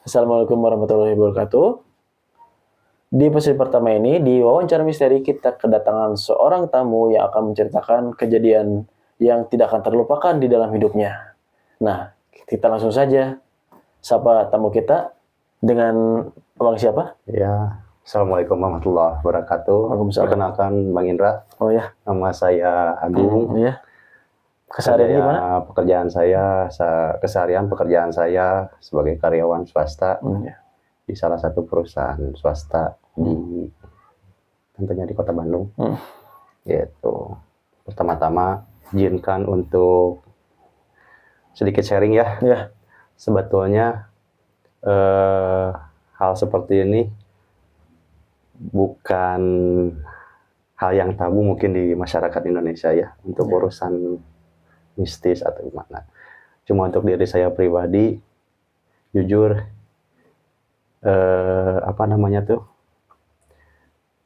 Assalamualaikum warahmatullahi wabarakatuh. Di episode pertama ini, di wawancara misteri kita kedatangan seorang tamu yang akan menceritakan kejadian yang tidak akan terlupakan di dalam hidupnya. Nah, kita langsung saja sapa tamu kita dengan abang siapa? Ya, Assalamualaikum warahmatullahi wabarakatuh. Waalaikumsalam. Perkenalkan Bang Indra, Oh ya, nama saya Agung. ya. Keseharian gimana? Keseharian pekerjaan saya sebagai karyawan swasta Ya. di salah satu perusahaan swasta tentunya di Kota Bandung. Gitu. Pertama-tama izinkan untuk sedikit sharing ya. Ya. Sebetulnya hal seperti ini bukan hal yang tabu mungkin di masyarakat Indonesia ya, untuk urusan mistis atau gimana. Cuma untuk diri saya pribadi, jujur,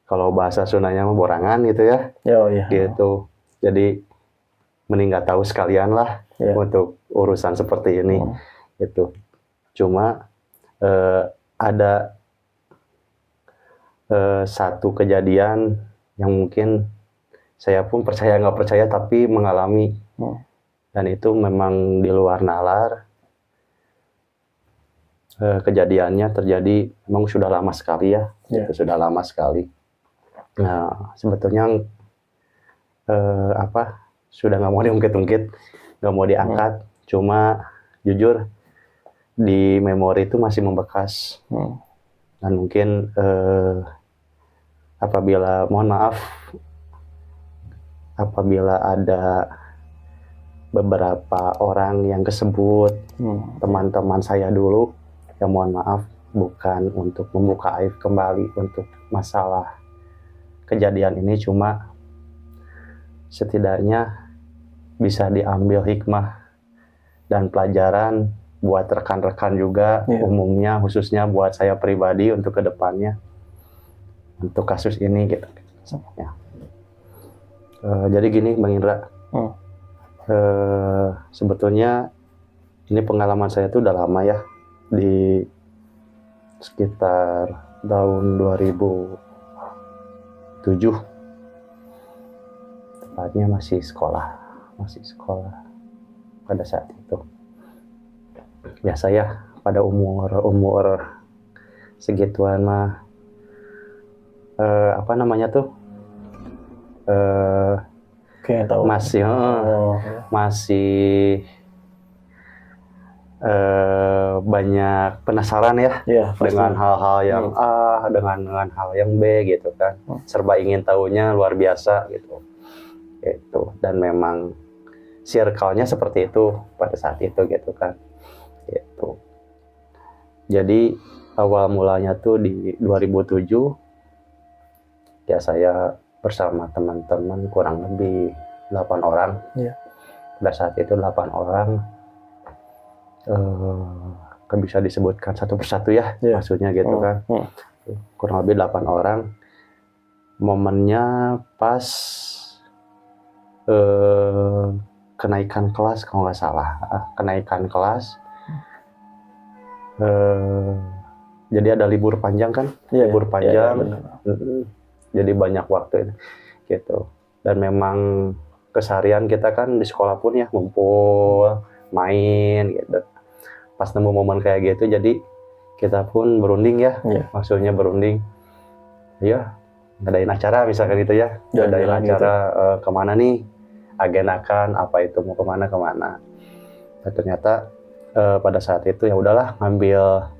kalau bahasa Sundanya mah borangan gitu ya, Iya. gitu. Jadi mending nggak tahu sekalian lah untuk urusan seperti ini, gitu. Cuma ada satu kejadian yang mungkin saya pun percaya nggak percaya tapi mengalami, dan itu memang di luar nalar. Kejadiannya terjadi memang sudah lama sekali ya, itu sudah lama sekali. Nah, sebetulnya sudah nggak mau diungkit-ungkit, nggak mau diangkat. Cuma jujur di memori itu masih membekas. Dan mungkin apabila ada beberapa orang yang kesebut teman-teman saya dulu, ya mohon maaf, bukan untuk membuka aib kembali untuk masalah kejadian ini, cuma setidaknya bisa diambil hikmah dan pelajaran buat rekan-rekan juga, umumnya khususnya buat saya pribadi untuk kedepannya untuk kasus ini gitu. Jadi gini Bang Indra, sebetulnya ini pengalaman saya tuh udah lama ya, di sekitar tahun 2007, tepatnya masih sekolah pada saat itu. Biasa ya, pada umur segituan mah masih banyak penasaran ya, dengan hal-hal yang A dengan hal yang B gitu kan. Serba ingin tahunya luar biasa gitu. Dan memang circle-nya seperti itu pada saat itu gitu kan. Gitu. Jadi awal mulanya tuh di 2007 ya, saya bersama teman-teman kurang lebih 8 orang. Pada saat itu 8 orang, kan bisa disebutkan satu persatu ya, maksudnya gitu kan. Kurang lebih 8 orang. Momennya pas kenaikan kelas kalau nggak salah, kenaikan kelas. Jadi ada libur panjang kan, libur panjang. Jadi banyak waktu gitu. Dan memang keseharian kita kan di sekolah pun ya ngumpul, main gitu. Pas nemu momen kayak gitu, jadi kita pun berunding ya, maksudnya berunding. Ya, ngadain acara misalkan gitu ya, ngadain acara gitu. Kemana nih, agendakan apa itu, mau kemana. Dan ternyata pada saat itu ya udahlah, ngambil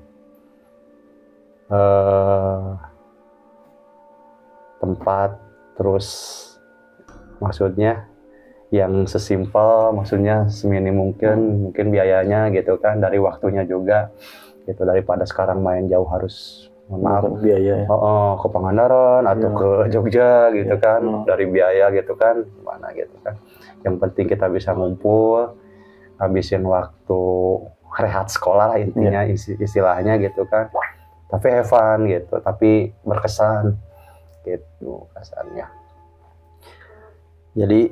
tempat, terus maksudnya yang sesimpel, maksudnya seminim mungkin biayanya gitu kan, dari waktunya juga gitu, daripada sekarang main jauh harus biaya ke Pangandaran atau ke Jogja gitu kan, dari biaya gitu kan, gimana gitu kan. Yang penting kita bisa ngumpul, habisin waktu rehat sekolah lah intinya, istilahnya gitu kan. Tapi have fun gitu, tapi berkesan gitu kasarnya. Jadi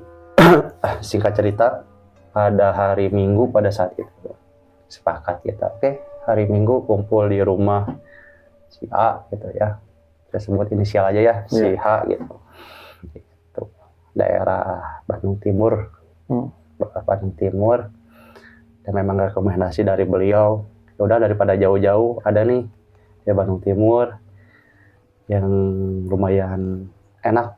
singkat cerita, pada hari Minggu pada saat itu sepakat kita, hari Minggu kumpul di rumah si A gitu ya. Saya sebut inisial aja ya, si H gitu. Gitu. Daerah Bandung Timur. Bandung Timur. Dan memang rekomendasi dari beliau. Ya udah daripada jauh-jauh ada nih di Bandung Timur yang lumayan enak.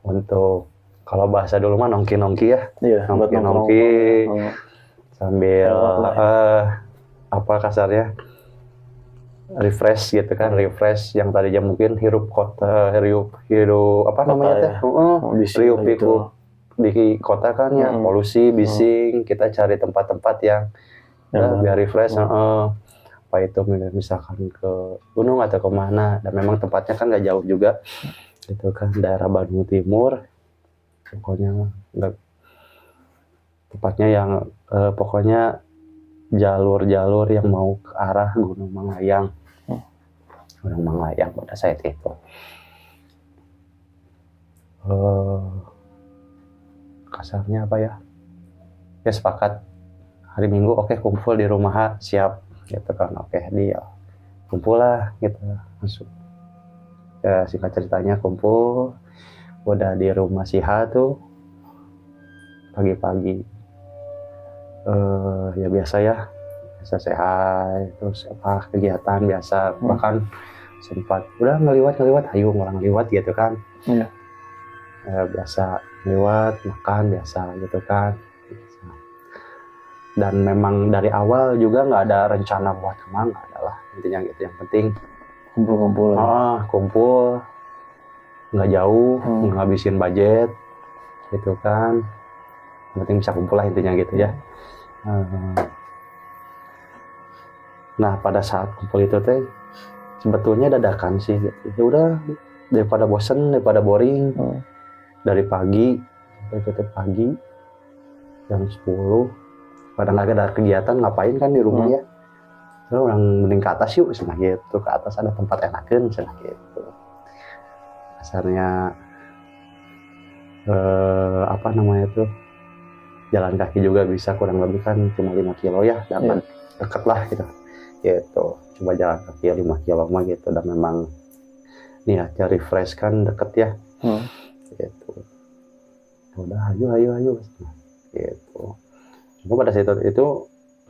Untuk kalau bahasa dulu mah nongki-nongki ya. Iya, nongki-nongki sambil apa kasarnya? Refresh gitu kan, refresh yang tadinya mungkin hirup kota, hirup apa namanya teh? Hirup pikuk di kota kan ya, polusi, bising, kita cari tempat-tempat yang biar refresh. Apa itu misalkan ke gunung atau kemana, dan memang tempatnya kan nggak jauh juga, gitu kan, daerah Bandung Timur, pokoknya tempatnya yang pokoknya jalur-jalur yang mau ke arah Gunung Manglayang. Gunung Manglayang pada saat itu. Kasarnya apa ya? Ya sepakat hari Minggu oke, kumpul di rumah H, siap gitu kan, oke dia kumpul lah gitu, masuk ya, singkat ceritanya kumpul udah di rumah si H tuh pagi-pagi ya biasa sehat, terus apa kegiatan biasa, bahkan sempat udah ngeliwat ayo orang ngeliwat gitu kan. Biasa ngeliwat, makan biasa gitu kan. Dan memang dari awal juga nggak ada rencana buat kemana, nggak ada lah, intinya gitu. Yang penting kumpul nggak jauh, ngabisin budget gitu kan, yang penting bisa kumpul lah intinya gitu ya. Nah pada saat kumpul itu teh sebetulnya dadakan sih gitu. Ya udah daripada bosen, daripada boring, dari pagi jam 10 pada nggak ada kegiatan, ngapain kan di rumah ya, so, orang mending ke atas yuk sana gitu, ke atas ada tempat enakan sana gitu. Kasarnya apa namanya tuh, jalan kaki juga bisa, kurang lebih kan cuma 5 kilo ya, dapat deket lah gitu. Coba jalan kaki 5 kilo mah gitu, dan memang nih ya refresh kan deket ya. Gitu. Udah ayo gitu. Cuma pada saat itu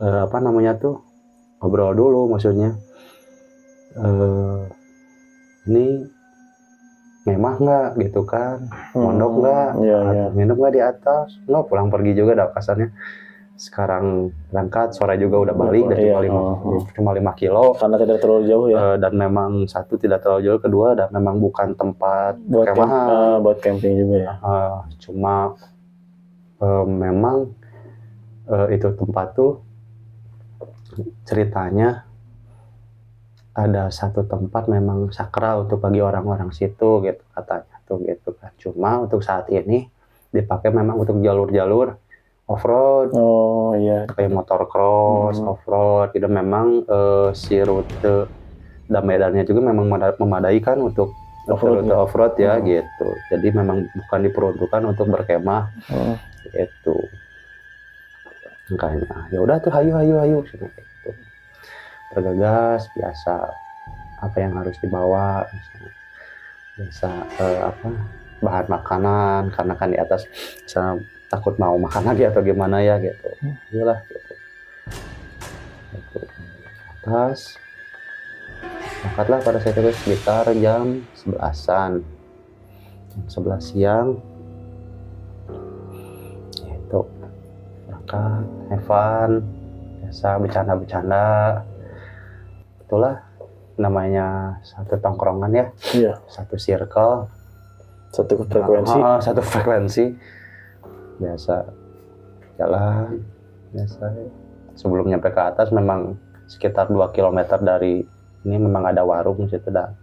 apa namanya tuh, ngobrol dulu, maksudnya ini ngemah nggak gitu kan, mondok nggak, minum nggak di atas, nggak pulang pergi juga dah kasarnya. Sekarang berangkat sore juga udah balik, dari cuma 5 kilo karena tidak terlalu jauh ya. Dan memang satu tidak terlalu jauh, kedua dan memang bukan tempat buat kemahan, buat camping juga ya. Cuma memang itu tempat tuh ceritanya ada satu tempat memang sakral untuk bagi orang-orang situ gitu katanya tuh gitu kan. Cuma untuk saat ini dipakai memang untuk jalur-jalur off-road, kayak motor cross, off-road, itu memang si rute dan medannya juga memang memadai kan untuk off-road ya gitu. Jadi memang bukan diperuntukkan untuk berkemah gitu. Makanya ya udah tuh hayu gitu. Bergegas biasa, apa yang harus dibawa biasa bahan makanan, karena kan di atas bisa takut mau makan lagi atau gimana ya gitu. Iyalah gitu. Atas berangkatlah pada saat itu sekitar jam 11-an. Jam 11 siang. Itu berangkat, have fun, biasa bercanda-bercanda. Itulah namanya satu tongkrongan ya. Satu circle. Satu frekuensi. Biasa jalan, biasa. Sebelum nyampe ke atas memang sekitar 2 km dari ini memang ada warung situ, dan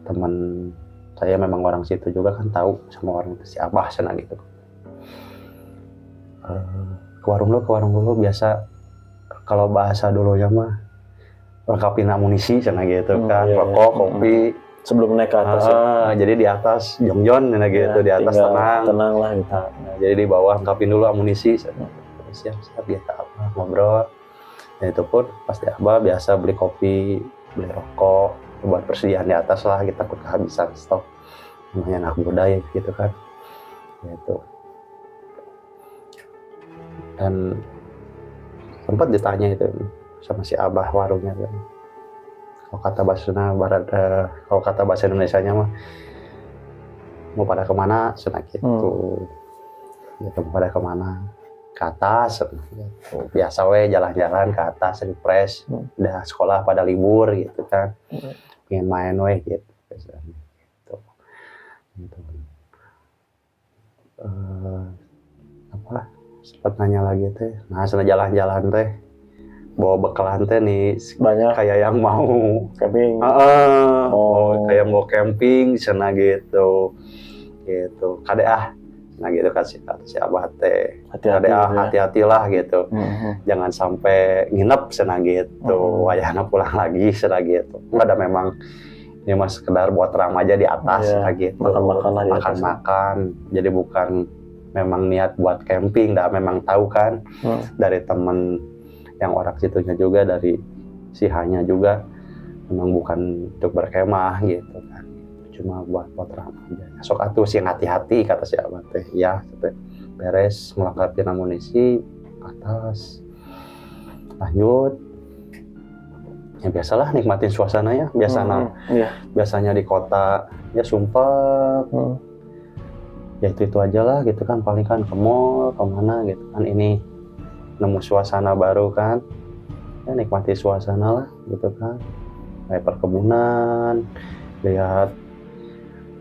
teman saya memang orang situ juga kan, tahu sama orang itu si Abah sana gitu. Ke warung dulu biasa, kalau bahasa dulunya mah lengkapin amunisi sana gitu kan, rokok, kopi sebelum naik ke atas. Jadi di atas jongjon gitu, di atas tenang lah gitu. Jadi di bawah lengkapin dulu amunisi, siap biasa ngobrol. Dan itu pun pasti Abah biasa beli kopi, beli rokok, buat persediaan di atas lah, kita takut kehabisan stok. Namanya anak muda ya gitu kan. Gitu. Dan sempat ditanya itu sama si Abah warungnya kan. Kalau kata bahasa Indonesianya mah mau pada kemana, senang gitu. Gitu mau pada kemana? Ke atas, gitu. Biasa we jalan-jalan ke atas, refresh. Udah sekolah pada libur gitu kan. Pengen main we gitu. Gitu. Apa? Sempat nanya lagi teh. Nah, sana jalan-jalan teh. Bawa bekalan teh nih Banyak kayak yang mau camping. Kayak mau camping sana gitu. Gitu. Kade nah gitu kan si Abah teh. Hati-hatilah gitu. Jangan sampai nginep sana gitu. Wayahna pulang lagi sana gitu. Enggak ada memang ini mas sekedar buat terang aja di atas gitu. Makan. Jadi bukan memang niat buat camping, memang tahu kan dari temen yang orang situnya juga, dari si Hanya juga memang bukan untuk berkemah gitu kan. Cuma buat terang aja. Sok atuh sih hati-hati kata si Abah teh. Ya, beres melengkapi amunisi atas. Lanjut. Ya biasalah nikmatin suasananya. Biasanya di kota ya sumpah. Ya itu aja lah gitu kan, paling kan ke mall, kemana gitu kan, ini nemu suasana baru kan. Ya nikmati suasana lah gitu kan. Kayak perkebunan, lihat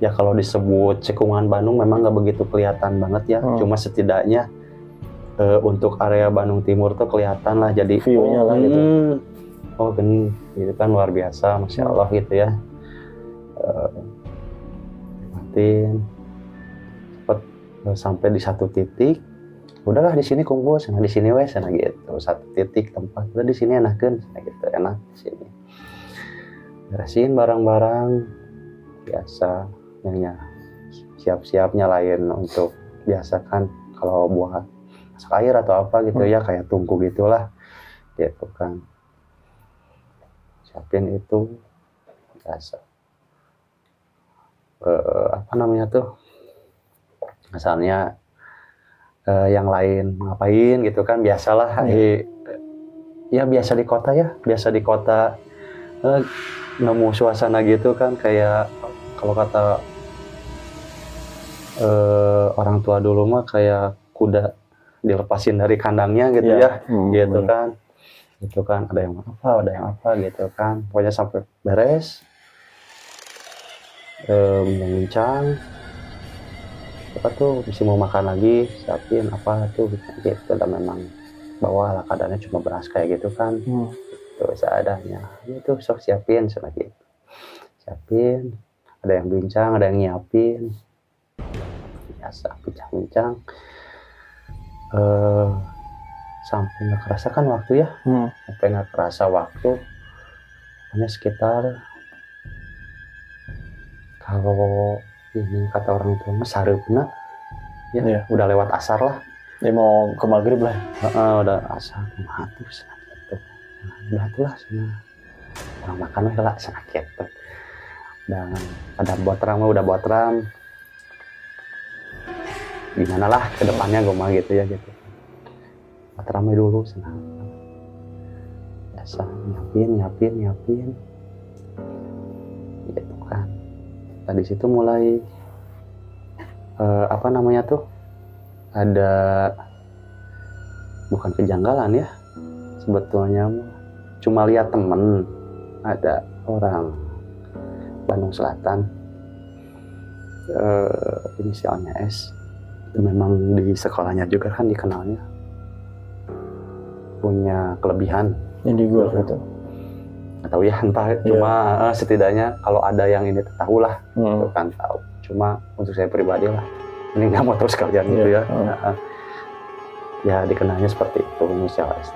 ya kalau disebut cekungan Bandung memang nggak begitu kelihatan banget ya, cuma setidaknya untuk area Bandung Timur tuh kelihatan lah, jadi view-nya lah gitu. Oh gini gitu kan, luar biasa, Masya Allah gitu ya. Nikmatin sampai di satu titik, udahlah di sini kumpul, sana di sini wes, sana gitu, satu titik tempat, udah di sini enakan, sana gitu, enak di sini. Beresin barang-barang biasa. Ya, siap-siapnya lain untuk biasa kan kalau buat masak air atau apa gitu ya, kayak tungku gitulah gitu kan, siapin itu biasa. Apa namanya tuh, misalnya yang lain ngapain gitu kan, biasalah. Ya biasa di kota nemu suasana gitu kan, kayak kalau kata orang tua dulu mah kayak kuda dilepasin dari kandangnya gitu ya. Gitu kan, ada yang apa gitu kan, pokoknya sampai beres bincang apa tuh, mesti mau makan lagi, siapin apa tuh gitu. Dan memang bawa lah keadaannya cuma beras kayak gitu kan, terus seadanya itu sok siapin sana gitu, siapin, ada yang bincang, ada yang nyiapin, biasa bincang-bincang sampai nggak kerasa kan waktu ya, sampai nggak kerasa waktu, hanya sekitar kalau ini kata orang tua mas sareupna ya, udah lewat asar lah, dia mau ke maghrib lah. Udah asar matus gitu, udah tuh lah sana orang makan lah sana gitu. Dan ada udah buat ram gimana lah ke depannya gue mah gitu ya gitu. Buat ramai dulu sana. Biasa nyiapin. Gitu kan. Tadi situ mulai apa namanya tuh? Ada bukan kejanggalan ya. Sebetulnya cuma lihat temen, ada orang Bandung Selatan, inisialnya S. Memang di sekolahnya juga kan dikenalnya punya kelebihan indigo gitu. Nggak tahu ya, entah, cuma setidaknya kalau ada yang ini tahu lah, itu kan tahu. Cuma untuk saya pribadi lah, ini nggak mau tahu sekalian gitu ya. Ya dikenalnya seperti itu, inisial S.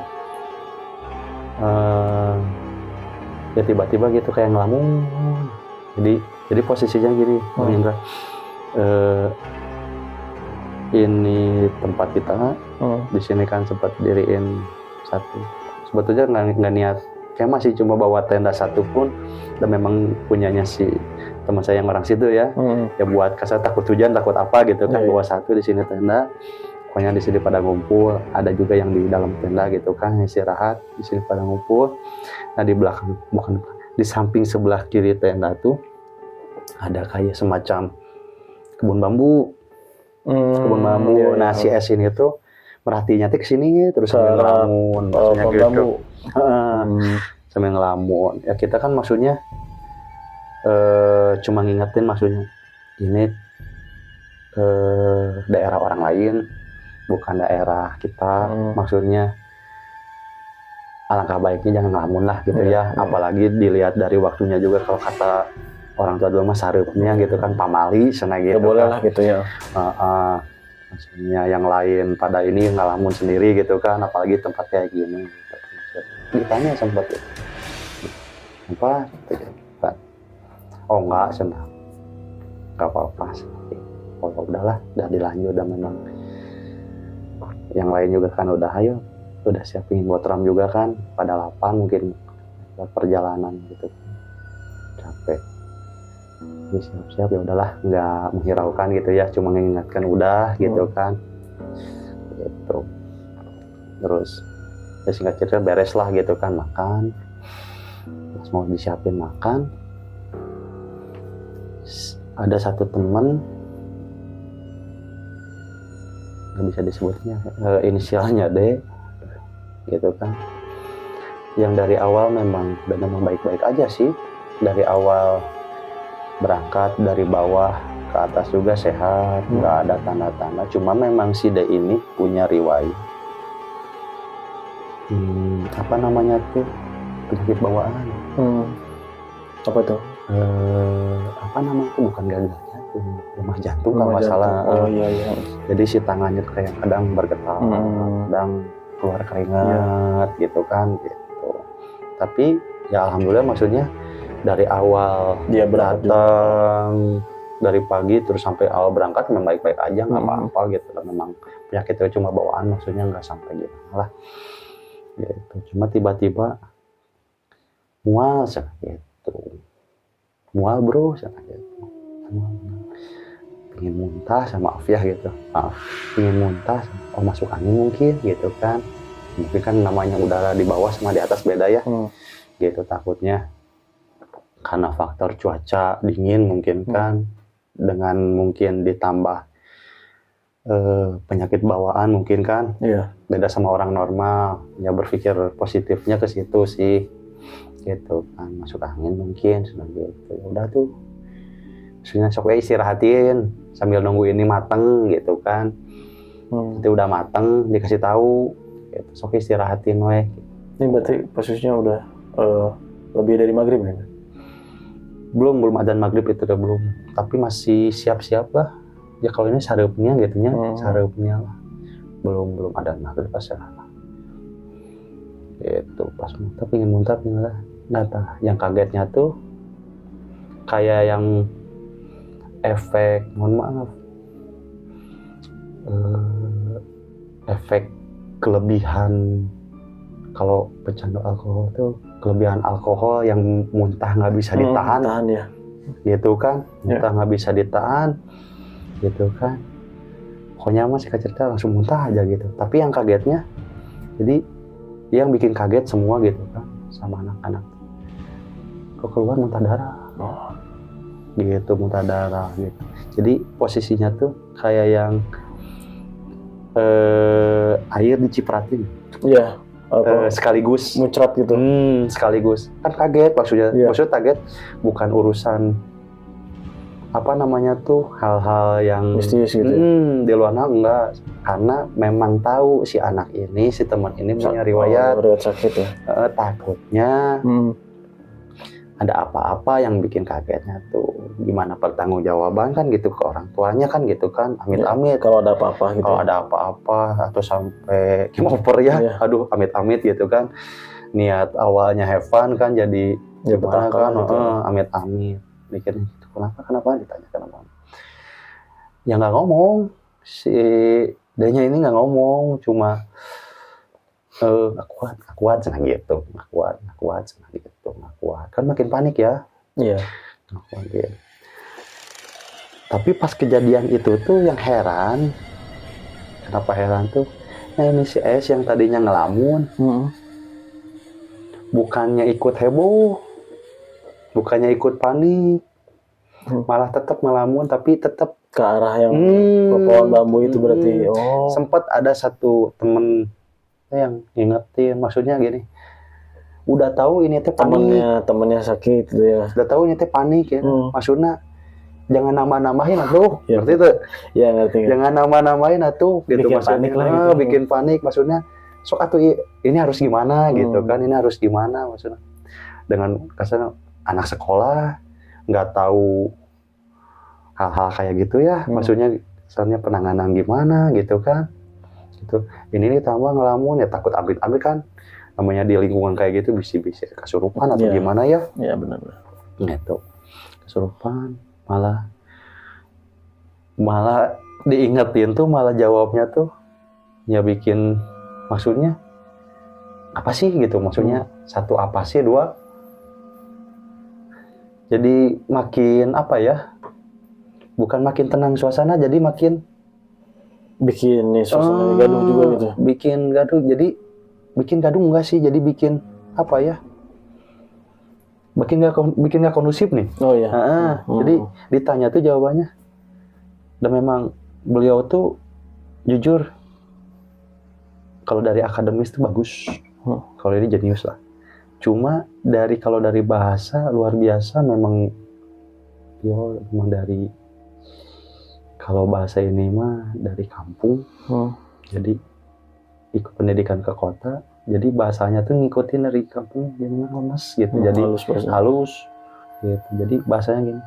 Ya tiba-tiba gitu kayak ngelamun. Jadi posisinya gini, Bang Indra. Ini tempat kita, di sini kan sempat diriin sebetulnya nggak niat kayak masih cuma bawa tenda satu pun, dan memang punyanya si teman saya yang orang situ ya. Ya buat kasar takut hujan takut apa gitu kan, bawa satu di sini tenda. Pokoknya di sini pada ngumpul, ada juga yang di dalam tenda gitu kan, istirahat di sini pada ngumpul. Nah di belakang, bukan di samping sebelah kiri tenda tuh ada kayak semacam kebun bambu. Kebun bambu. Iya, Nah si S ini tuh merhatinya tuh kesini terus sambil ngelamun, maksudnya gitu. bambu. Sambil ngelamun. Ya kita kan maksudnya cuma ngingetin maksudnya ini daerah orang lain, bukan daerah kita. Maksudnya alangkah baiknya jangan ngelamun lah gitu ya. Apalagi dilihat dari waktunya juga, kalau kata orang tua dulu mah sareupnya gitu kan, pamali sana gitu. Boleh lah gitu ya. Maksudnya yang lain pada ini ngelamun sendiri gitu kan, apalagi tempat kayak gini. Ditanya sempat itu. Apa? Kan. Oh enggak, senang. Enggak apa-apa. Oh udahlah, udah dilanjut, udah memang. Yang lain juga kan udah udah siapin buat ram juga kan, pada lapang mungkin buat perjalanan gitu. Capek. Jadi siap-siap ya udahlah, nggak menghiraukan gitu ya, cuma mengingatkan udah gitu kan. Gitu. Terus ya singkat cerita beres lah gitu kan, makan. Terus mau disiapin makan. Ada satu teman, nggak bisa disebutnya, inisialnya D gitu kan, yang dari awal memang baik-baik aja sih, dari awal berangkat dari bawah ke atas juga sehat, nggak ada tanda-tanda. Cuma memang si D ini punya riwayat apa namanya tuh, penyakit bawaan. Apa tuh? Apa namanya tuh, bukan gagal jantung, lemah jantung kalau nggak salah. Oh iya. Jadi si tangannya kayak kadang bergetar, kadang keluar keringat gitu kan gitu. Tapi ya alhamdulillah, maksudnya dari awal dia datang dari pagi terus sampai awal berangkat memang baik-baik aja, nggak apa-apa gitu. Dan memang penyakitnya cuma bawaan, maksudnya nggak sampai gimana lah gitu. Cuma tiba-tiba mual gitu, mual bro gitu, pengen muntah, sama maaf ya gitu, pengen muntah, masuk angin mungkin gitu kan. Mungkin kan namanya udara di bawah sama di atas beda ya. Gitu takutnya karena faktor cuaca dingin mungkin kan, dengan mungkin ditambah penyakit bawaan mungkin kan. Beda sama orang normal, ya berpikir positifnya ke situ sih gitu kan. Masuk angin mungkin gitu. Ya udah tuh, maksudnya sok istirahatin sambil nunggu ini mateng gitu kan. Nanti udah mateng dikasih tahu gitu, sok istirahatin weh. Ini berarti posisinya udah lebih dari maghrib ya? Belum adzan maghrib itu udah belum, tapi masih siap-siap lah ya. Kalau ini sareupnya gitunya, sareupnya lah, belum adzan maghrib pas lah gitu. Pas muntah pingin lah. Nah yang kagetnya tuh kayak yang efek, mohon maaf, efek kelebihan kalau pecandu alkohol tuh, kelebihan alkohol yang muntah nggak bisa ditahan ya. Gitu kan, muntah nggak bisa ditahan gitu kan. Pokoknya mas cerita langsung muntah aja gitu. Tapi yang kagetnya, jadi yang bikin kaget semua gitu kan, sama anak-anak, kok keluar muntah darah. Gitu, muntah darah gitu. Jadi posisinya tuh kayak yang air dicipratin. Iya. Sekaligus muncrat gitu. Sekaligus kan kaget maksudnya. Maksudnya kaget bukan urusan apa namanya tuh, hal-hal yang mistis gitu. Di luar enggak, karena memang tahu si anak ini, si teman ini punya riwayat sakit ya. Takutnya ada apa-apa yang bikin kagetnya tuh, gimana pertanggungjawaban kan gitu ke orang tuanya kan gitu kan, amit-amit kalau ada apa-apa gitu. Kalau ada apa-apa atau sampai kimoper ya, aduh amit-amit gitu kan. Niat awalnya have fun kan jadi gimana kan, gitu. Amit-amit mikirnya kenapa ditanya kenapa. Ya nggak ngomong, si D-nya ini nggak ngomong, cuma nggak kuat cenah gitu, nggak kuat cenah gitu, nggak kuat. Kan makin panik ya. Iya. Nggak kuat, gitu. Tapi pas kejadian itu tuh yang heran, kenapa heran tuh? Nah ini si S yang tadinya ngelamun, bukannya ikut heboh, bukannya ikut panik, malah tetap ngelamun, tapi tetap Ke arah yang pohon bambu itu berarti. Oh. Sempat ada satu temen yang ngingetin, maksudnya gini, udah tahu ini teh panik, temennya sakit gitu ya. udah tahu ini teh panik ya, maksudnya jangan nambah-nambahin atuh, Ya, ngerti tuh? Ya ngerti. Jangan nambah-nambahin atuh, gitu bikin maksudnya. Panik lah, gitu. Bikin panik, maksudnya. Sok atuh ini harus gimana gitu kan? Ini harus gimana maksudnya? Dengan kasarnya anak sekolah nggak tahu hal-hal kayak gitu ya, maksudnya misalnya penanganan gimana gitu kan? Gitu. Ini ditambah ngelamun ya takut amit-amit kan? Namanya di lingkungan kayak gitu bisa kesurupan atau gimana ya? Iya benar. Gitu. Kesurupan. Malah diingetin tuh, malah jawabnya tuh ya bikin, maksudnya apa sih gitu, maksudnya satu apa sih, dua jadi makin apa ya, bukan makin tenang suasana, jadi makin bikin nih suasana gaduh juga gitu. Bikin gaduh, jadi bikin gaduh enggak sih, jadi bikin apa ya, bikin nggak kondusif nih. Oh iya. Jadi ditanya tuh jawabannya, dan memang beliau tuh jujur kalau dari akademis tuh bagus, kalau ini jenius lah. Cuma kalau dari bahasa luar biasa, memang dari, kalau bahasa ini mah dari kampung, jadi ikut pendidikan ke kota, jadi bahasanya tuh ngikutin dari kampung, jadi lemes gitu, jadi halus gitu. Jadi bahasanya gini,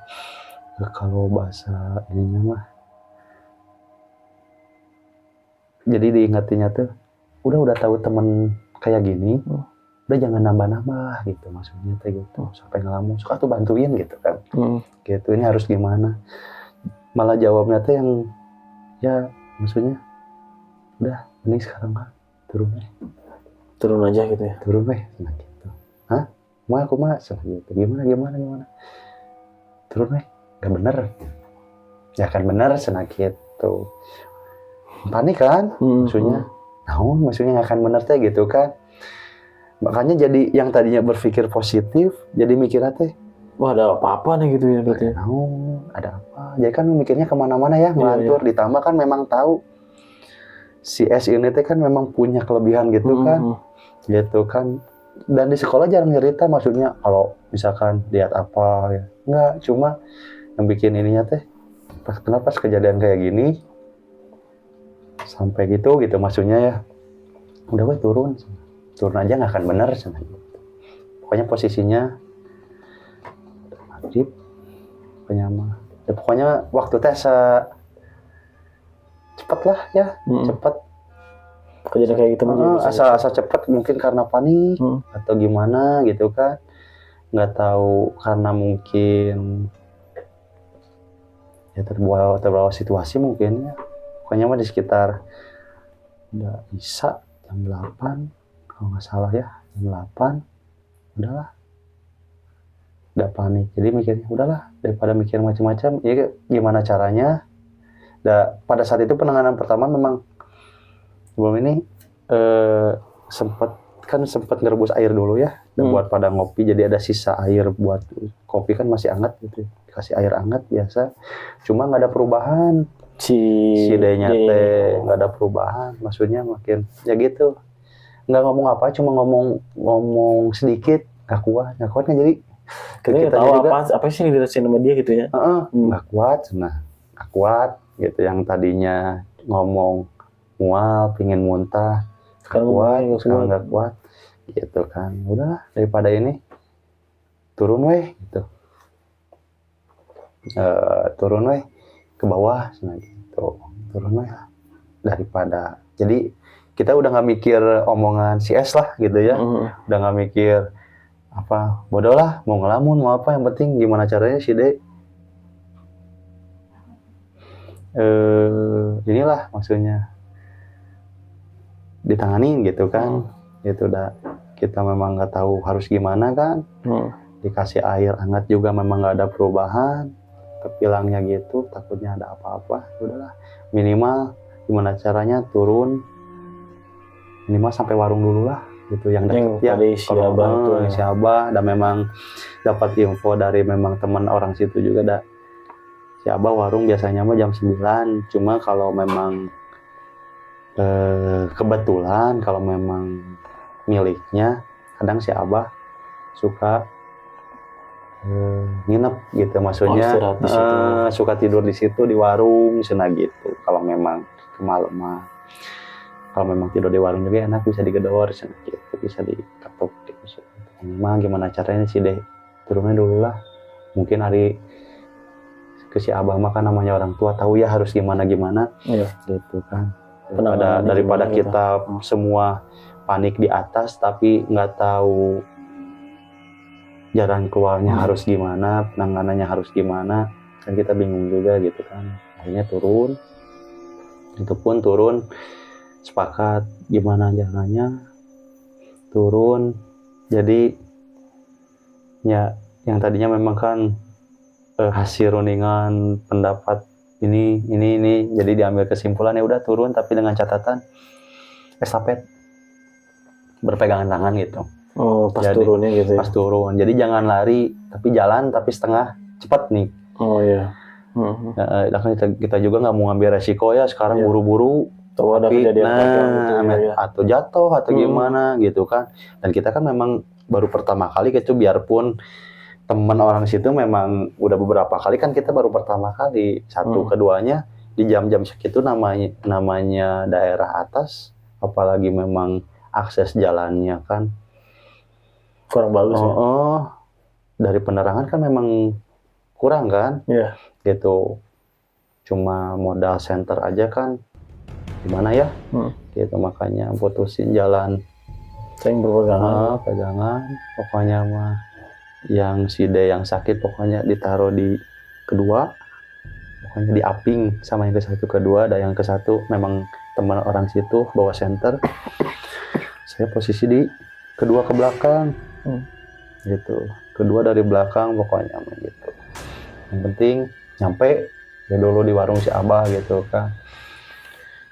kalau bahasa ininya mah, jadi diingetinnya tuh, udah tahu temen kayak gini, udah jangan nambah-nambah gitu, maksudnya tuh gitu, sampai ngelamun, suka tuh bantuin gitu kan, gitu, ini harus gimana, malah jawabnya tuh yang ya maksudnya udah ini sekarang kan turun aja gitu ya, turun nah gitu, aku mah gitu, gimana turun gak bener ya kan, bener senang gitu, panik kan, maksudnya gak akan bener teh gitu kan. Makanya jadi yang tadinya berpikir positif, jadi mikirnya teh, wah ada apa-apa nih gitu ya berarti. Ada apa? Jadi kan mikirnya kemana-mana ya, ngelantur. Ditambah kan memang tahu si S ini teh kan memang punya kelebihan gitu kan, gitu kan. Dan di sekolah jarang cerita, maksudnya kalau misalkan lihat apa ya, enggak, cuma yang bikin ininya teh, kenapa kejadian kayak gini sampai gitu maksudnya ya, udah gue turun aja nggak akan benar gitu. Pokoknya posisinya maghrib, pokoknya waktu tes cepet lah ya, cepet kejadian kayak gitu, asal cepet, mungkin karena panik atau gimana gitu kan, nggak tahu, karena mungkin ya terbawa situasi mungkin ya. Pokoknya mah di sekitar udah bisa jam 8 kalau nggak salah ya, jam 8 udahlah, udah panik, jadi mikirnya udahlah, daripada mikir macam-macam ya gimana caranya. Pada saat itu penanganan pertama memang sebelum ini sempat ngerebus air dulu ya, buat pada ngopi, jadi ada sisa air buat kopi kan masih hangat gitu, dikasih air hangat biasa, cuma nggak ada perubahan si D-nya teh, nggak ada perubahan, maksudnya makin ya gitu, nggak ngomong apa, cuma ngomong sedikit, nggak kuat kan, jadi kita tahu juga, apa sih yang dirasain sama dia gitu ya, nggak kuat gitu, yang tadinya ngomong mual, pingin muntah, sekarang nggak kuat gitu kan. Udah, daripada ini turun gitu, turun ke bawah gitu, turun daripada, jadi kita udah nggak mikir omongan si S lah gitu ya, udah nggak mikir apa, bodoh lah, mau ngelamun mau apa, yang penting gimana caranya si D inilah maksudnya ditanganin gitu kan, gitu dah. Kita memang nggak tahu harus gimana kan. Dikasih air hangat juga memang nggak ada perubahan. Kepilangnya gitu, takutnya ada apa-apa. Udahlah, minimal gimana caranya turun, minimal sampai warung dulu lah gitu yang dekat ya. Tadi si Abah tuh si Abah dan memang dapat info dari memang teman orang situ juga dah. Si Abah warung biasanya mah jam 9, cuma kalau memang kebetulan kalau memang miliknya kadang si Abah suka nginep gitu, maksudnya suka tidur di situ di warung sana gitu. Kalau memang kemalaman, kalau memang tidur di warung juga enak, bisa digedor sana gitu, bisa diketuk gitu. Memang gimana caranya sih deh, turunnya dulu lah. Mungkin hari ke si Abah mah kan namanya orang tua, tahu ya harus gimana gitu kan. Daripada kita semua panik di atas tapi nggak tahu jalan keluarnya harus gimana, penanganannya harus gimana, kan kita bingung juga gitu kan. Akhirnya turun, itu pun turun sepakat gimana jalannya, turun. Jadi ya yang tadinya memang kan hasil rundingan pendapat ini jadi diambil kesimpulan ya udah turun, tapi dengan catatan estafet berpegangan tangan gitu. Pas jadi, turunnya gitu ya? Pas turun, jadi jangan lari tapi jalan tapi setengah cepat nih. Kita juga nggak mau ngambil resiko ya sekarang buru-buru tahu ada kejadian atau jatuh atau gimana gitu kan. Dan kita kan memang baru pertama kali gitu, biarpun teman orang situ memang udah beberapa kali, kan kita baru pertama kali. Keduanya di jam-jam segitu, namanya daerah atas, apalagi memang akses jalannya kan kurang bagus dari penerangan kan memang kurang kan gitu, cuma modal senter aja kan gimana ya gitu, makanya putusin jalan saya pegangan pokoknya mah. Yang si D yang sakit pokoknya ditaruh di kedua, pokoknya di aping sama yang ke satu kedua, dan yang ke satu memang teman orang situ bawa senter, saya posisi di kedua ke belakang gitu, kedua dari belakang pokoknya gitu. Yang penting nyampe ya dulu di warung si Abah gitu kan,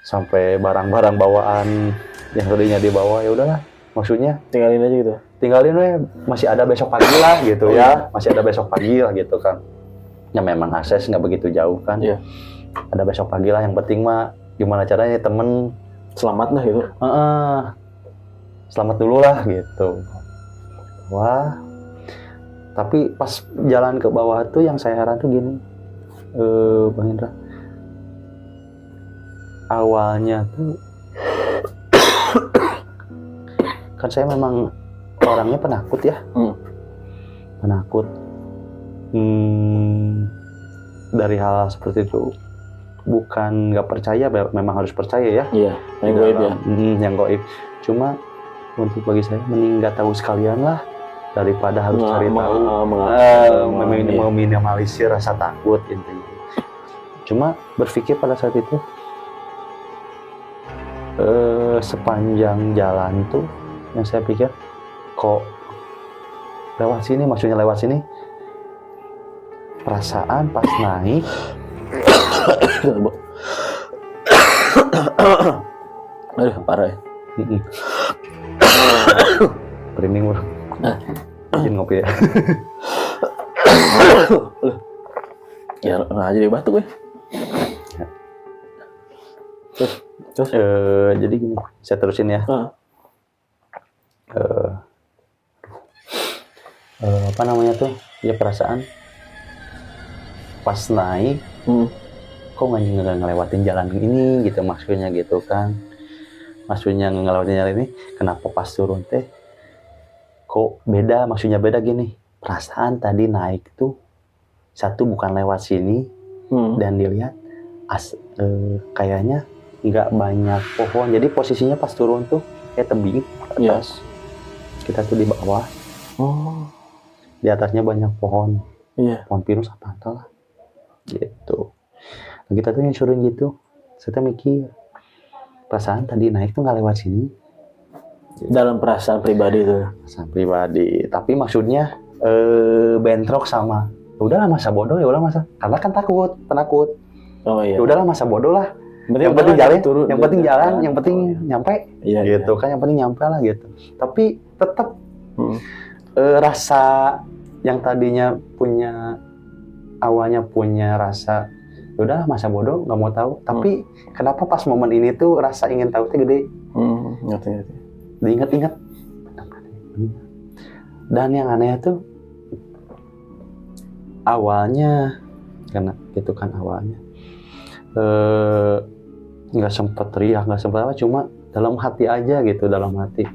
sampai barang-barang bawaan yang tadinya dibawa ya udahlah, maksudnya tinggalin aja gitu, masih ada besok pagi lah gitu masih ada besok pagi lah gitu kan. Ya memang akses nggak begitu jauh kan, ada besok pagi lah, yang penting mah gimana caranya temen selamat lah gitu. Selamat dulu lah gitu. Wah, tapi pas jalan ke bawah tuh yang saya heran tuh gini, Bang Indra, awalnya tuh kan saya memang orangnya penakut ya, penakut dari hal seperti itu. Bukan nggak percaya, memang harus percaya ya. Yang goib ya. Yang goib. Cuma untuk bagi saya mending nggak tahu sekalian lah daripada harus cari tahu, meminimalisir rasa takut intinya. Cuma berpikir pada saat itu sepanjang jalan tuh yang saya pikir kok lewat sini, maksudnya lewat sini, perasaan pas naik aduh parah ya. Merinding bro. Izin ngopi ya. Ya nggak jadi batuk gue. Terus jadi gini, saya terusin ya. Apa namanya tuh ya, perasaan pas naik kok nggak ngelewatin jalan ini gitu, maksudnya gitu kan, maksudnya ngelewatin jalan ini, kenapa pas turun teh kok beda, maksudnya beda gini, perasaan tadi naik tuh satu bukan lewat sini dan dilihat kayaknya nggak banyak pohon, jadi posisinya pas turun tuh kayak tebing atas, kita tuh di bawah, di atasnya banyak pohon, pohon pinus apa entahlah gitu. Nah, kita tuh nyusurin gitu, saya mikir perasaan tadi naik tuh nggak lewat sini, dalam perasaan pribadi itu. Perasaan pribadi. Tapi maksudnya bentrok sama udahlah masa bodoh ya udah masa karena kan penakut. Oh iya. Ya udahlah masa bodoh lah. Yang Berarti penting udahlah, jalan, turun, yang penting jalan, jalan. yang penting nyampe. Iya, Gitu iya. kan yang penting nyampe lah gitu. Tapi tetap rasa yang tadinya awalnya punya rasa udah masa bodoh nggak mau tahu. Tapi kenapa pas momen ini tuh rasa ingin tahu tuh gede. Ngerti. Diingat-ingat. Dan yang aneh tuh awalnya karena gitu kan awalnya nggak sempet teriak, nggak sempet apa, cuma dalam hati aja gitu, dalam hati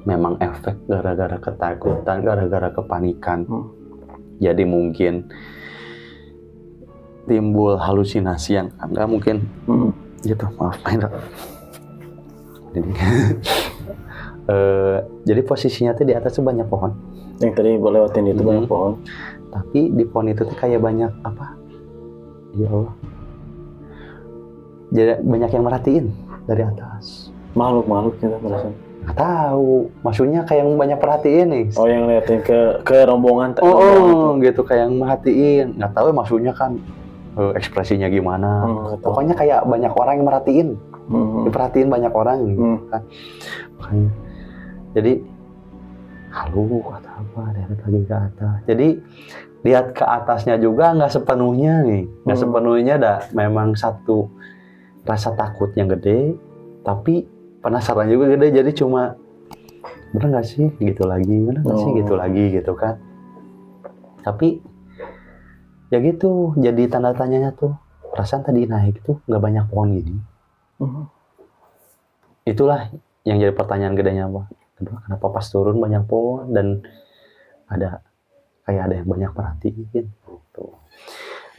memang efek gara-gara ketakutan, gara-gara kepanikan. Jadi mungkin timbul halusinasi yang enggak mungkin gitu, maaf jadi posisinya tuh di atas tuh banyak pohon. Yang tadi gue lewatin itu banyak pohon. Tapi di pohon itu tuh kayak banyak apa? Ya Allah. Jadi banyak yang merhatiin dari atas. Makhluk kita perasaan. Nggak tahu. Maksudnya kayak yang banyak perhatiin nih. Oh, yang liatin ke rombongan. Gitu kayak yang merhatiin. Nggak tahu maksudnya kan ekspresinya gimana. Pokoknya kayak banyak orang yang merhatiin. Diperhatiin banyak orang gitu kan. Makanya. Jadi halu atau apa, lihat lagi ke atas. Jadi lihat ke atasnya juga nggak sepenuhnya nih, nggak sepenuhnya memang satu rasa takut yang gede, tapi penasaran juga gede. Jadi cuma bener nggak sih gitu lagi, bener nggak sih gitu lagi gitu kan. Tapi ya gitu, jadi tanda tanyanya tuh perasaan tadi naik itu nggak banyak pohon gini. Itulah yang jadi pertanyaan gedenya apa? Kenapa pas turun banyak pohon dan ada yang banyak perhatiin gitu.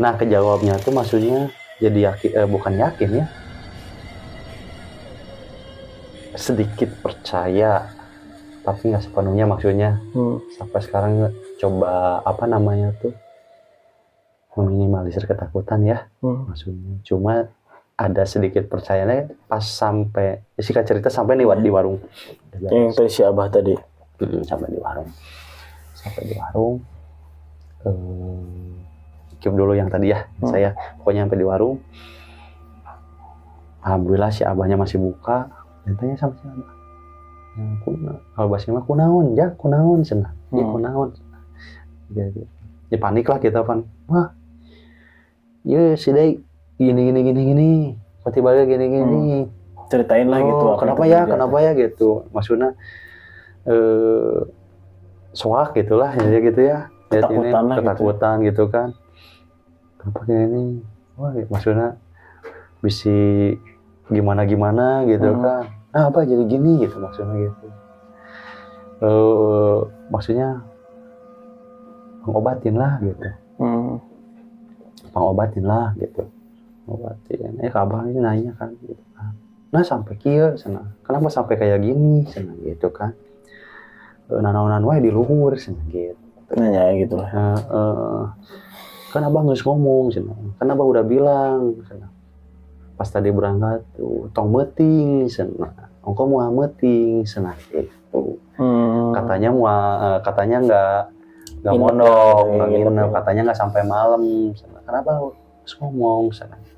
Nah kejawabnya tuh maksudnya jadi bukan yakin ya, sedikit percaya tapi nggak sepenuhnya maksudnya. Sampai sekarang coba apa namanya tuh meminimalisir ketakutan ya maksudnya. Cuma ada sedikit percayanya pas sampai singkat cerita sampai di warung. Yang tadi si Abah tadi. Sampai di warung. Skip dulu yang tadi ya. Saya pokoknya sampai di warung. Alhamdulillah si Abahnya masih buka. Dan tanya sama si Abah. Kalau bahasa mah kunaon cenah. Ya kunaon. Ya panik lah kita panik. Wah. Ya si Dai gini tiba-tiba gini ceritain lah gitu kenapa ya gitu maksudnya soak gitulah ya gitu ya ketakutan gitu kan kenapa gini wah maksudnya bisa gimana gitu kan apa jadi gini gitu maksudnya gitu maksudnya pengobatin lah gitu ngobatin. Abah ini nanya kan gitu kan. Nah sampai kieu cenah. Kenapa sampai kayak gini cenah gitu kan. Nanaonan wae di luhur cenah gitu. Nanya gitu lah. Kan Abah geus ngomong cenah. Kan Abah udah bilang cenah. Pas tadi berangkat tuh tong meuting cenah. Engko moal meuting cenah gitu. Katanya enggak mondok, enggak nginep, katanya enggak sampai malam cenah. Kenapa harus ngomong cenah gitu.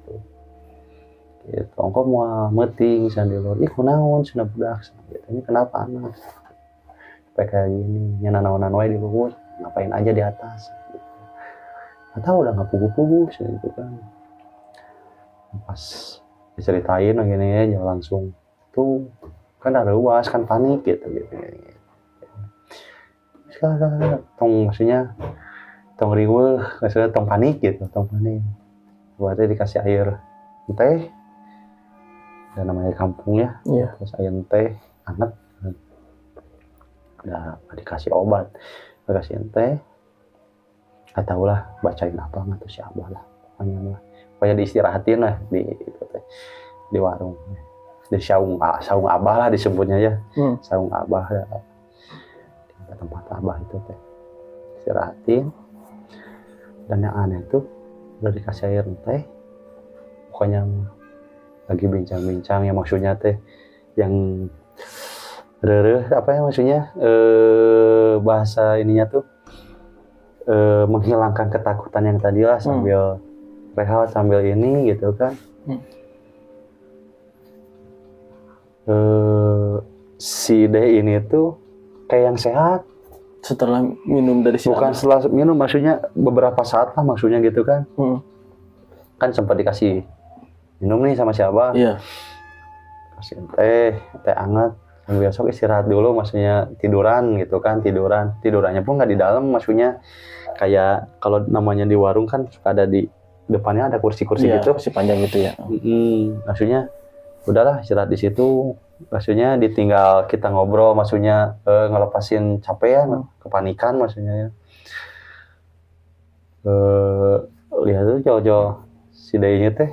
Engko mau meuting cenah di luar. Ih kunaon cenah budak cenah gitu. Ini kenapa anak? Sampai kayak gini, nya nanaonan wae di luhur, ngapain aja di atas gitu. Tahu udah enggak pugu-pugu cenah gitu kan. Pas diceritain gini aja langsung tuh kan ada luas kan panik gitu. Tong maksudnya tong riweuh, maksudnya tong panik gitu, tong panik. Buatnya dikasih air teh, dan namanya kampung ya, terus air teh hangat, udah dikasih obat, dikasih teh, nggak tahu lah bacain apa nggak tuh si Abah lah, pokoknya diistirahatin lah di warung, di saung Abah lah disebutnya ya, saung Abah ya. Tempat Abah itu teh istirahatin. Dan yang aneh tuh udah dikasih air teh pokoknya lagi bincang-bincang ya maksudnya teh yang apa ya maksudnya bahasa ininya tuh menghilangkan ketakutan yang tadi lah sambil rehat sambil ini gitu kan. Si D ini tuh kayak yang sehat setelah minum dari si bukan anak. setelah minum, maksudnya beberapa saat lah maksudnya gitu kan. Kan sempat dikasih minum nih sama siapa, kasih teh hangat, besok istirahat dulu, maksudnya tiduran gitu kan. Tidurannya pun nggak di dalam, maksudnya kayak kalau namanya di warung kan suka ada di depannya ada kursi-kursi gitu, kursi panjang gitu ya. Maksudnya udahlah istirahat di situ, maksudnya ditinggal kita ngobrol, maksudnya ngelepasin capek ya, kepanikan maksudnya ya. Lihat tuh jauh-jauh si Daynya teh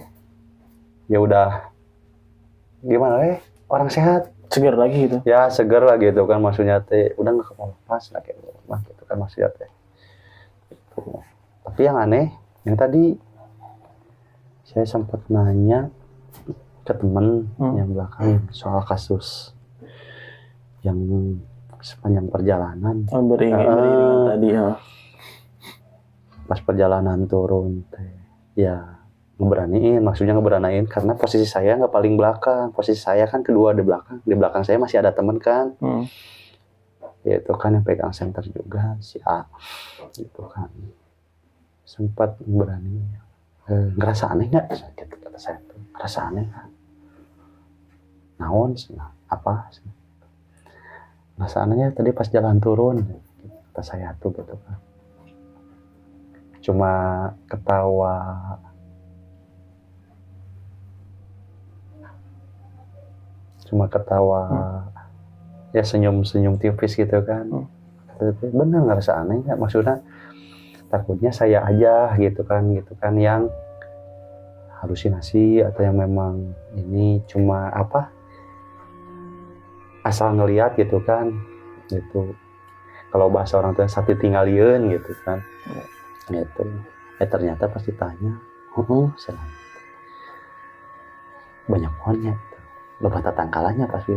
ya udah gimana orang sehat, seger lagi gitu ya, seger lah gitu kan, maksudnya teh udah nggak kelepas lah gitu kan maksudnya teh gitu. Tapi yang aneh yang tadi saya sempat nanya ke temen yang belakang soal kasus yang sepanjang perjalanan beriringan tadi pas perjalanan turun teh ya ngeberaniin karena posisi saya nggak paling belakang, posisi saya kan kedua di belakang saya masih ada temen kan, yaitu kan yang pegang senter juga si A gitu kan. Sempat berani ngerasa aneh nggak gitu kata saya tuh, ngerasa aneh kan naon apa ngerasa anehnya tadi pas jalan turun kata saya tuh gitu kan, cuma ketawa ya senyum tipis gitu kan. Bener ngerasa aneh nggak, maksudnya takutnya saya aja gitu kan yang halusinasi atau yang memang ini cuma apa asal ngelihat gitu kan gitu, kalau bahasa orang tua sati tinggalian gitu kan gitu. Ternyata pasti tanya banyak pohonnya gitu. Loba tatangkalannya pasti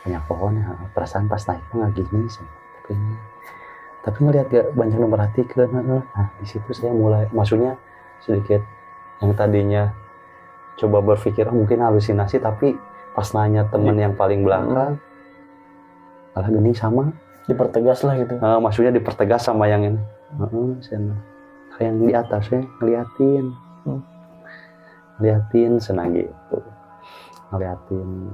banyak pohonnya, perasaan pas naik nggak gini sih, tapi ngelihat gak banyak yang merhatikan. Nah di situ saya mulai, maksudnya sedikit yang tadinya coba berpikir mungkin halusinasi, tapi pas nanya teman yang paling belakang malah gini sama dipertegas lah gitu. Maksudnya dipertegas sama yang ini kayak yang di atas ya ngeliatin senang gitu,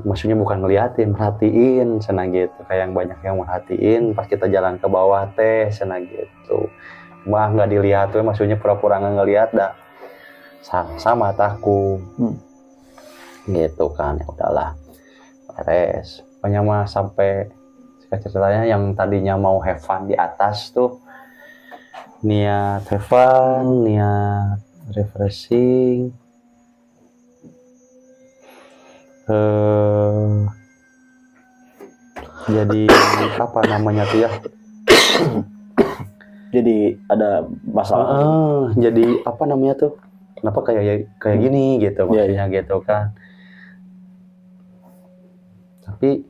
maksudnya bukan ngeliatin, merhatiin senang gitu, kayak yang banyak yang merhatiin pas kita jalan ke bawah teh senang gitu. Mah nggak dilihat tuh, maksudnya pura-pura nggak ngeliat dah sama takut gitu kan. Ya udahlah beres, pokoknya mah sampai ceritanya yang tadinya mau have fun di atas tuh niat have fun, niat refreshing, jadi apa namanya tuh ya, jadi ada masalah jadi apa namanya tuh, kenapa kayak gini gitu maksudnya gitu kan. Tapi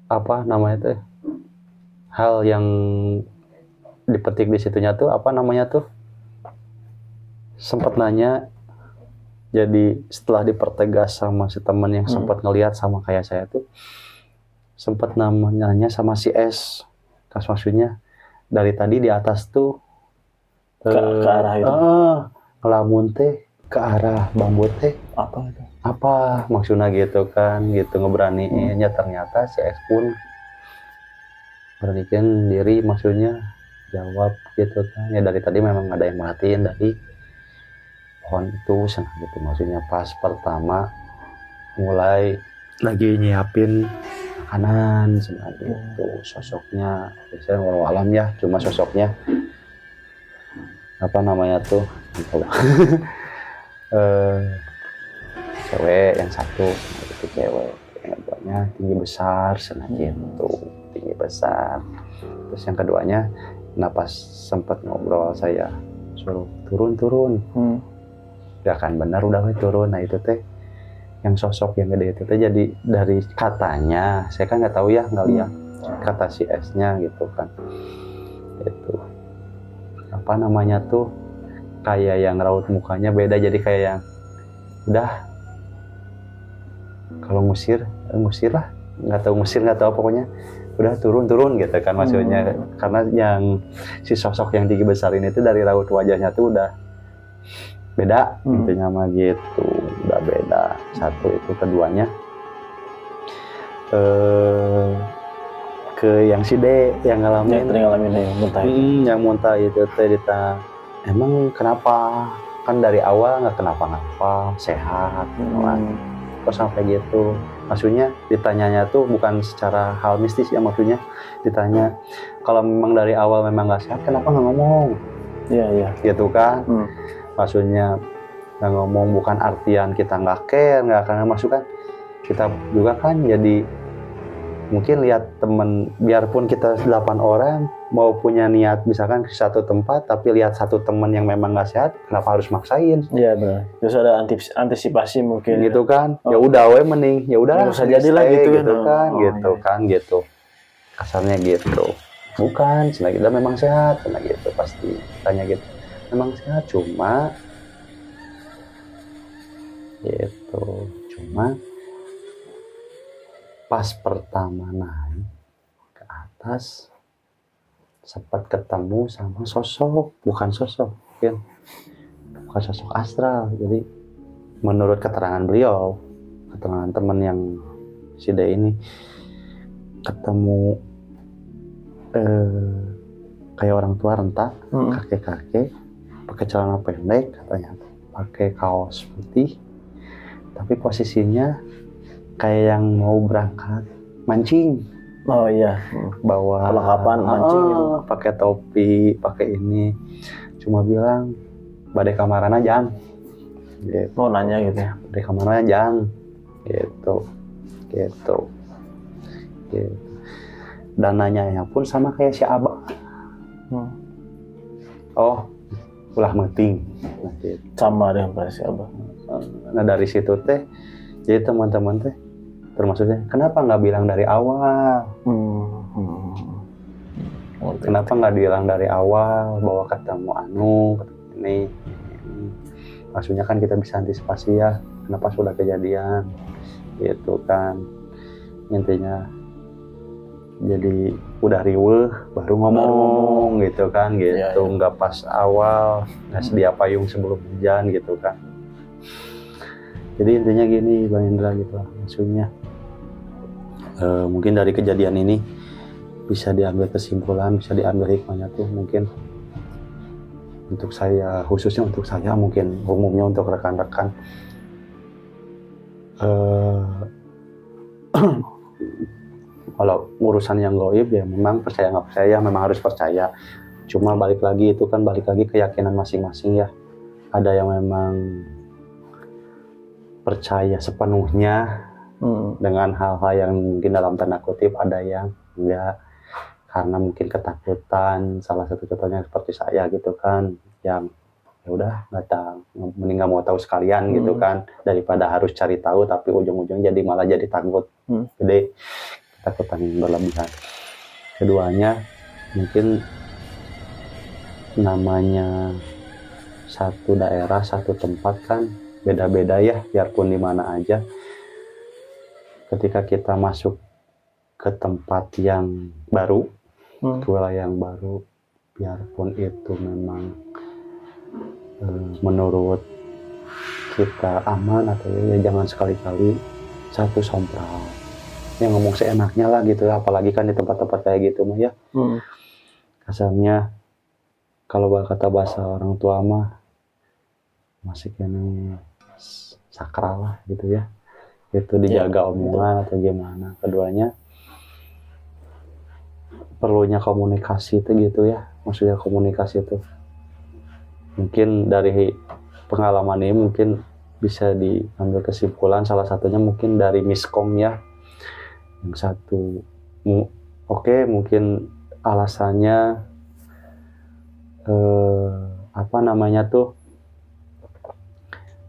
apa namanya tuh, hal yang dipetik di situnya tuh apa namanya tuh, sempat nanya. Jadi setelah dipertegas sama si teman yang sempat ngelihat sama kayak saya tuh, sempat nanya sama si S, maksudnya dari tadi di atas tuh ke arah itu ngelamun teh ke arah bambu teh apa maksudnya gitu kan, gitu ngeberaniinnya. Ternyata si S pun beranikan diri, maksudnya jawab gitu kan, ya dari tadi memang ada yang merhatiin dari pohon itu senang gitu, maksudnya pas pertama mulai lagi nyiapin makanan senang gitu. Sosoknya biasanya walau alam ya, cuma sosoknya apa namanya tuh cewek yang satu itu cewek, yang keduanya tinggi besar senang gitu, tinggi besar. Terus yang keduanya pas sempat ngobrol saya suruh turun gak kan benar udah turun. Nah itu teh yang sosok yang gede itu jadi dari katanya, saya kan nggak tahu ya, nggak lihat kata si S-nya gitu kan, itu apa namanya tuh, kayak yang raut mukanya beda, jadi kayak yang udah kalau ngusir lah, nggak tahu pokoknya udah turun gitu kan maksudnya. Karena yang si sosok yang tinggi besar ini tuh dari raut wajahnya tuh udah beda, intinya mah gitu, udah beda. Satu itu, keduanya ke yang si D yang ngalamin yang muntah itu. Yang muntah itu teh emang kenapa, kan dari awal nggak kenapa-napa, sehat kok sampai gitu. Maksudnya ditanyanya tuh bukan secara hal mistis ya, maksudnya ditanya kalau memang dari awal memang nggak sehat kenapa nggak ngomong, iya gitu kan. Maksudnya nggak ngomong bukan artian kita nggak care, nggak akan masukkan, kita juga kan jadi mungkin lihat temen, biarpun kita 8 orang mau punya niat misalkan ke satu tempat, tapi lihat satu temen yang memang nggak sehat, kenapa harus maksain? Iya benar. Terus ada antisipasi mungkin. Gitu kan? Ya udah, we mending ya udah. Bisa jadilah gitu kan? Gitu. Kasarnya gitu. Bukan, cina kita memang sehat, cina gitu pasti tanya gitu. Memang sehat, cuma gitu. Cuma pas pertama naik ke atas sempat ketemu sama sosok, bukan sosok astral. Jadi menurut keterangan beliau, keterangan teman yang si D ini, ketemu kayak orang tua renta, kakek pakai celana pendek, katanya pakai kaos putih, tapi posisinya kayak yang mau berangkat mancing. Oh iya, bawa perlengkapan mancing gitu. Pakai topi, pakai ini. Cuma bilang badai kamarana jang. Gitu. Oh nanya gitu ya. Badai kamarana jang. Gitu. Dan nanyanya pun sama kayak si Abah. Oh, ulah meeting. Nah, gitu. Sama dengan si Abah. Nah dari situ teh, jadi teman-teman teh termasuknya, kenapa nggak bilang dari awal? Kenapa nggak bilang dari awal bahwa ketemu ini? Maksudnya kan kita bisa antisipasi ya, kenapa sudah kejadian, gitu kan. Intinya jadi udah riweuh baru ngomong gitu kan, gitu. Nggak pas awal, nggak sedia payung sebelum hujan gitu kan. Jadi intinya gini Bang Indra gitu lah, maksudnya mungkin dari kejadian ini bisa diambil kesimpulan, bisa diambil hikmahnya tuh, mungkin untuk saya, khususnya untuk saya, mungkin umumnya untuk rekan-rekan, kalau urusan yang gaib ya memang percaya nggak percaya, memang harus percaya. Cuma balik lagi keyakinan masing-masing ya. Ada yang memang percaya sepenuhnya dengan hal-hal yang mungkin dalam tanda kutip, ada yang enggak karena mungkin ketakutan. Salah satu contohnya seperti saya gitu kan, yang ya udah nggak tahu, mending nggak mau tahu sekalian gitu kan, daripada harus cari tahu tapi ujung-ujungnya jadi malah jadi takut, jadi ketakutan yang berlebihan. Keduanya mungkin namanya satu daerah, satu tempat kan beda-beda ya, biarpun di mana aja. Ketika kita masuk ke tempat yang baru, ke wilayah yang baru, biarpun itu memang menurut kita aman atau ya jangan sekali-kali satu sompral. Yang ngomong seenaknya lah gitu, apalagi kan di tempat-tempat kayak gitu mah ya. Kasarnya kalau kata bahasa orang tua mah masih kena sakral lah gitu ya. Itu dijaga omongan atau gimana. Keduanya perlunya komunikasi itu gitu ya, maksudnya komunikasi itu mungkin dari pengalaman ini mungkin bisa diambil kesimpulan, salah satunya mungkin dari miskom ya. Yang satu mungkin alasannya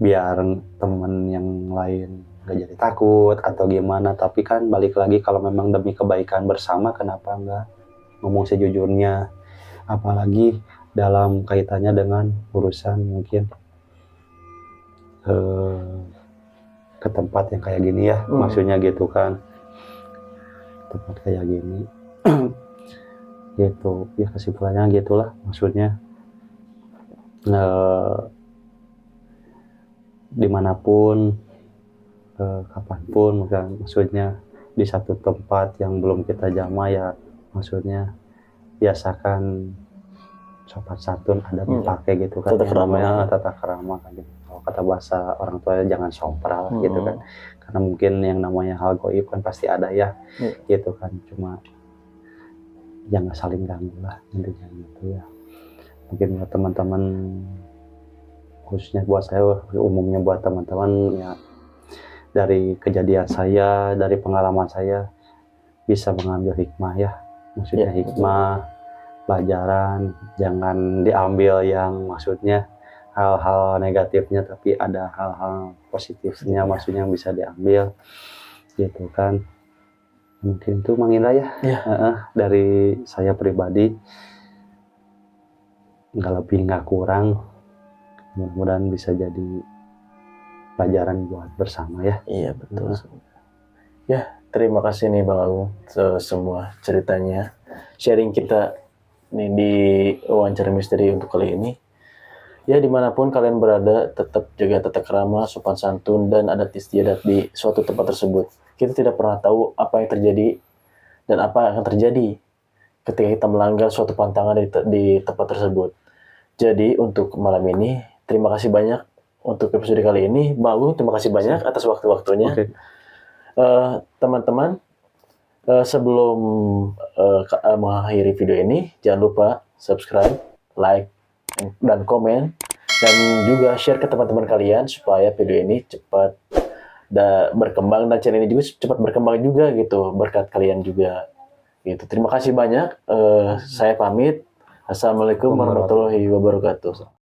biar teman yang lain nggak jadi takut atau gimana. Tapi kan balik lagi kalau memang demi kebaikan bersama, kenapa nggak ngomong sejujurnya, apalagi dalam kaitannya dengan urusan mungkin ke tempat yang kayak gini ya, maksudnya gitu kan, tempat kayak gini. Gitu ya, kesimpulannya gitulah maksudnya. Dimanapun, kapanpun, maksudnya di satu tempat yang belum kita jamah ya, maksudnya biasakan sopan santun ada dipakai gitu kan, tata krama, namanya tata krama kan gitu. Kalau kata bahasa orang tua jangan sompral gitu kan, karena mungkin yang namanya hal goib kan pasti ada ya, gitu kan. Cuma jangan saling ganggu lah intinya gitu ya. Mungkin buat teman-teman, khususnya buat saya, umumnya buat teman-teman ya, dari kejadian saya, dari pengalaman saya bisa mengambil hikmah ya, maksudnya hikmah, pelajaran, jangan diambil yang maksudnya hal-hal negatifnya, tapi ada hal-hal positifnya maksudnya yang bisa diambil gitu kan. Mungkin itu Mang Indra ya, dari saya pribadi, nggak lebih nggak kurang. Mudah-mudahan bisa jadi pelajaran buat bersama ya. Iya betul. Ya, terima kasih nih Bang Agung semua ceritanya, sharing kita nih di wawancara misteri untuk kali ini. Ya, dimanapun kalian berada, tetap jaga tata krama, sopan santun, dan adat istiadat di suatu tempat tersebut. Kita tidak pernah tahu apa yang terjadi dan apa yang akan terjadi ketika kita melanggar suatu pantangan di tempat tersebut. Jadi untuk malam ini, terima kasih banyak untuk episode kali ini. Bang Agung, terima kasih banyak atas waktu-waktunya. Teman-teman, sebelum mengakhiri video ini, jangan lupa subscribe, like, dan komen, dan juga share ke teman-teman kalian supaya video ini cepat berkembang, dan channel ini juga cepat berkembang juga gitu, berkat kalian juga gitu. Terima kasih banyak. Saya pamit. Assalamualaikum warahmatullahi wabarakatuh.